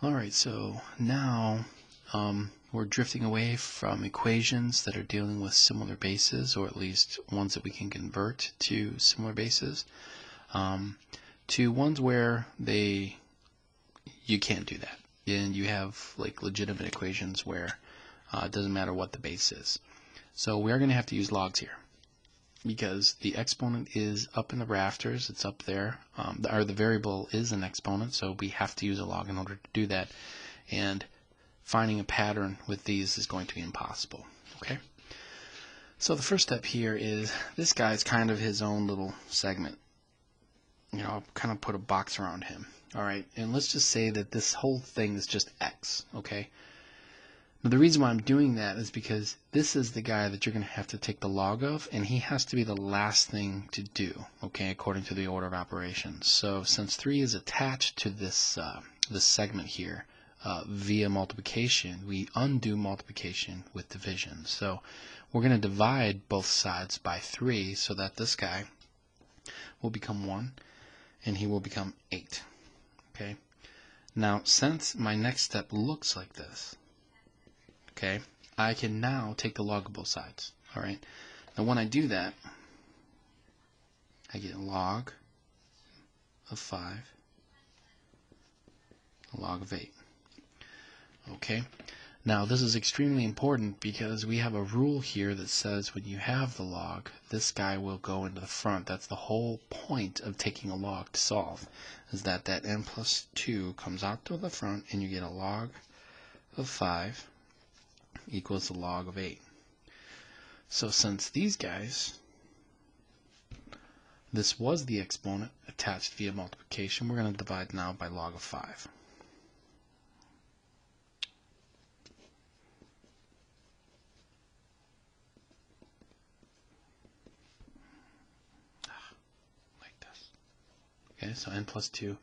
Alright, so now we're drifting away from equations that are dealing with similar bases, or at least ones that we can convert to similar bases, to ones where you can't do that. And you have like legitimate equations where it doesn't matter what the base is. So we are going to have to use logs here, because the exponent is up in the rafters, it's up there, or the variable is an exponent, so we have to use a log in order to do that, and finding a pattern with these is going to be impossible. Okay, so the first step here is this guy's kind of his own little segment. I'll kind of put a box around him. Alright, and let's just say that this whole thing is just x. Okay, now the reason why I'm doing that is because this is the guy that you're going to have to take the log of, and he has to be the last thing to do, okay, according to the order of operations. So since 3 is attached to this segment here via multiplication, we undo multiplication with division. So we're going to divide both sides by 3 so that this guy will become 1 and he will become 8. Okay, now since my next step looks like this, okay, I can now take the log of both sides. Alright, now when I do that, I get log of 5, log of 8. Okay, now this is extremely important because we have a rule here that says when you have the log, this guy will go into the front. That's the whole point of taking a log to solve, is that n plus 2 comes out to the front and you get a log of 5 equals the log of 8. So since these guys, this was the exponent attached via multiplication, we're going to divide now by log of 5. Like this. Okay, so n plus 2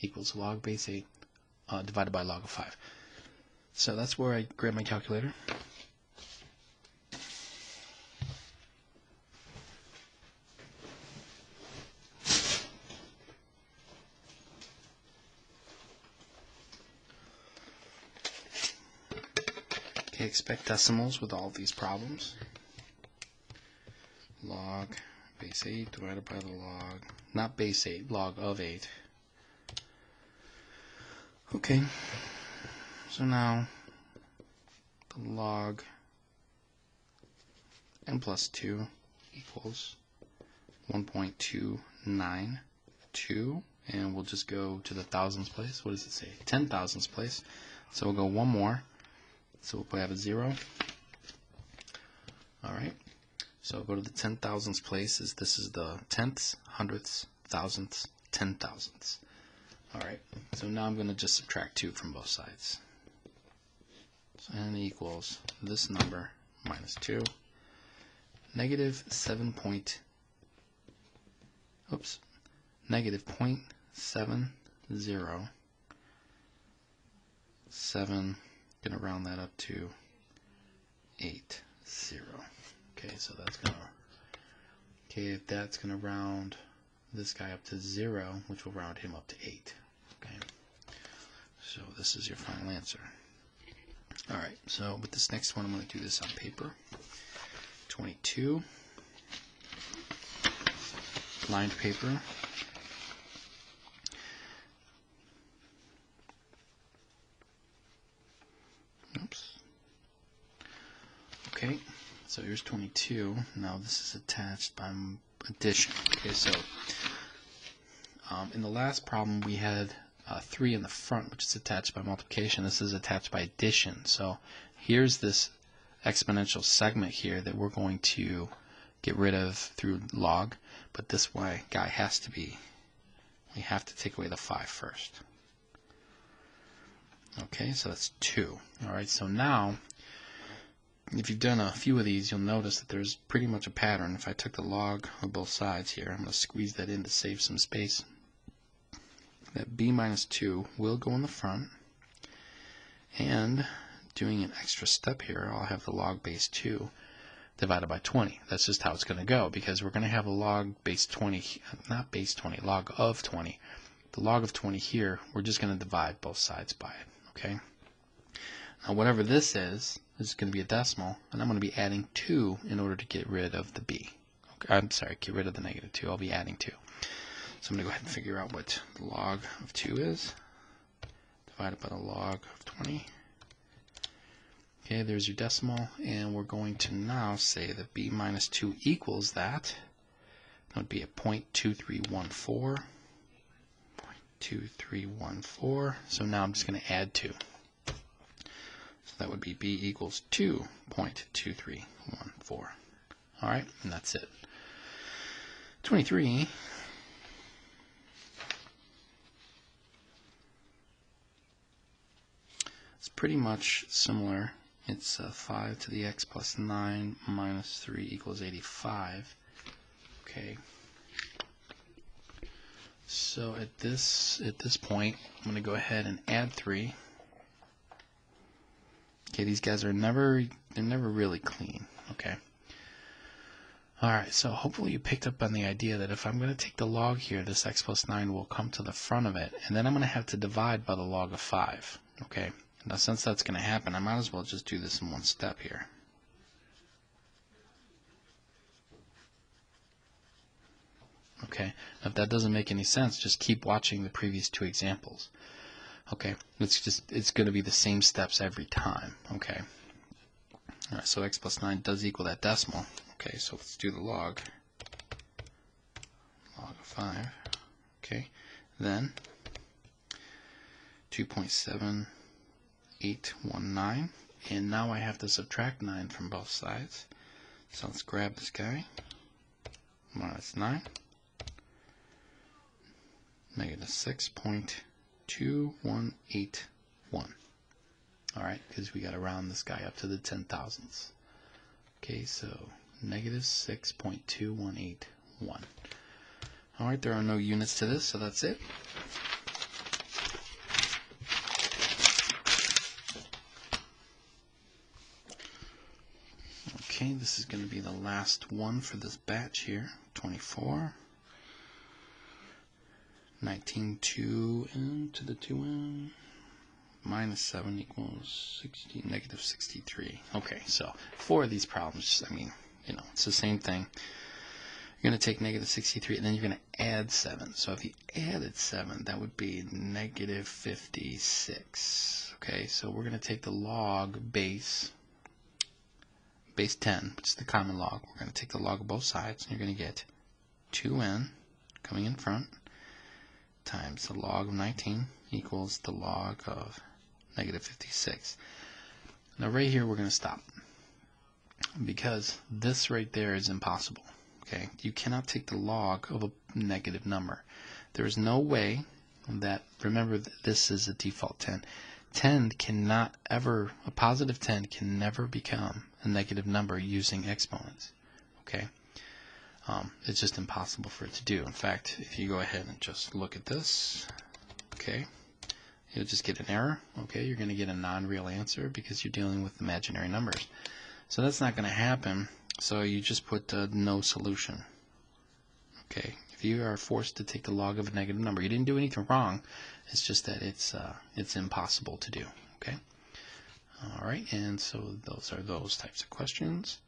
equals log base 8 divided by log of 5. So that's where I grab my calculator. Okay, expect decimals with all of these problems. Log base 8 divided by the log, not base 8, log of 8. Okay, so now the log n plus 2 equals 1.292, and we'll just go to the thousands place. What does it say? 10 thousandths place. So we'll go one more. So we'll have a 0. Alright, so we'll go to the 10 thousandths place. This is the tenths, hundredths, thousandths, 10 thousandths. Alright, so now I'm going to just subtract 2 from both sides. So n equals this number minus 2, negative negative 0.7077, going to round that up to 80. Okay, so that's going to, if that's going to round this guy up to 0, which will round him up to 8. Okay, so this is your final answer. Alright, so with this next one, I'm going to do this on paper. 22, lined paper. Oops. Okay, so here's 22. Now this is attached by addition. Okay, so in the last problem we had 3 in the front, which is attached by multiplication. This is attached by addition. So here's this exponential segment here that we're going to get rid of through log, but this guy has to be, we have to take away the 5 first. Okay, so that's 2. Alright, so now if you've done a few of these, you'll notice that there's pretty much a pattern. If I took the log of both sides here, I'm going to squeeze that in to save some space. That b minus 2 will go in the front, and doing an extra step here, I'll have the log base 2 divided by 20. That's just how it's going to go, because we're going to have a log base 20, not base 20, log of 20, the log of 20 here, we're just going to divide both sides by it, okay? Now whatever this is going to be a decimal, and I'm going to be adding 2 in order to get rid of the b. Okay, I'm sorry, get rid of the negative 2. I'll be adding 2. So I'm going to go ahead and figure out what the log of 2 is. Divided by the log of 20. Okay, there's your decimal, and we're going to now say that b minus 2 equals that. That would be a 0.2314. 0.2314. So now I'm just going to add 2. So that would be b equals 2.2314. Alright, and that's it. 23. It's pretty much similar. It's 5 to the x plus 9 minus 3 equals 85. Okay. So at this point, I'm going to go ahead and add 3. Okay, these guys are never really clean. Okay. All right, so hopefully you picked up on the idea that if I'm going to take the log here, this x plus 9 will come to the front of it, and then I'm going to have to divide by the log of 5. Okay. Now since that's going to happen, I might as well just do this in one step here. Okay, now if that doesn't make any sense, just keep watching the previous 2 examples. Okay, it's going to be the same steps every time. Okay, all right, so x plus 9 does equal that decimal. Okay, so let's do the log of 5. Okay, then 2.7819, and now I have to subtract 9 from both sides. So let's grab this guy. Minus 9. Negative 6.2181. Alright, because we got to round this guy up to the 10,000ths. Okay, so negative 6.2181. Alright, there are no units to this, so that's it. Okay, this is going to be the last one for this batch here. 24. 19, 2n to the 2n, minus 7 equals 60, negative 63. Okay, so 4 of these problems, I mean, you know, it's the same thing. You're going to take negative 63, and then you're going to add 7. So if you added 7, that would be negative 56. Okay, so we're going to take the log base 10, which is the common log. We're going to take the log of both sides, and you're going to get 2n coming in front, times the log of 19 equals the log of negative 56. Now right here we're going to stop because this right there is impossible. Okay, you cannot take the log of a negative number. There is no way that, remember this is a default 10. 10 cannot ever, a positive 10 can never become a negative number using exponents. Okay. It's just impossible for it to do. In fact, if you go ahead and just look at this, okay, you'll just get an error. Okay, you're going to get a non-real answer because you're dealing with imaginary numbers. So that's not going to happen. So you just put no solution. Okay, if you are forced to take the log of a negative number, you didn't do anything wrong. It's just that it's impossible to do. Okay. All right, and so those are those types of questions.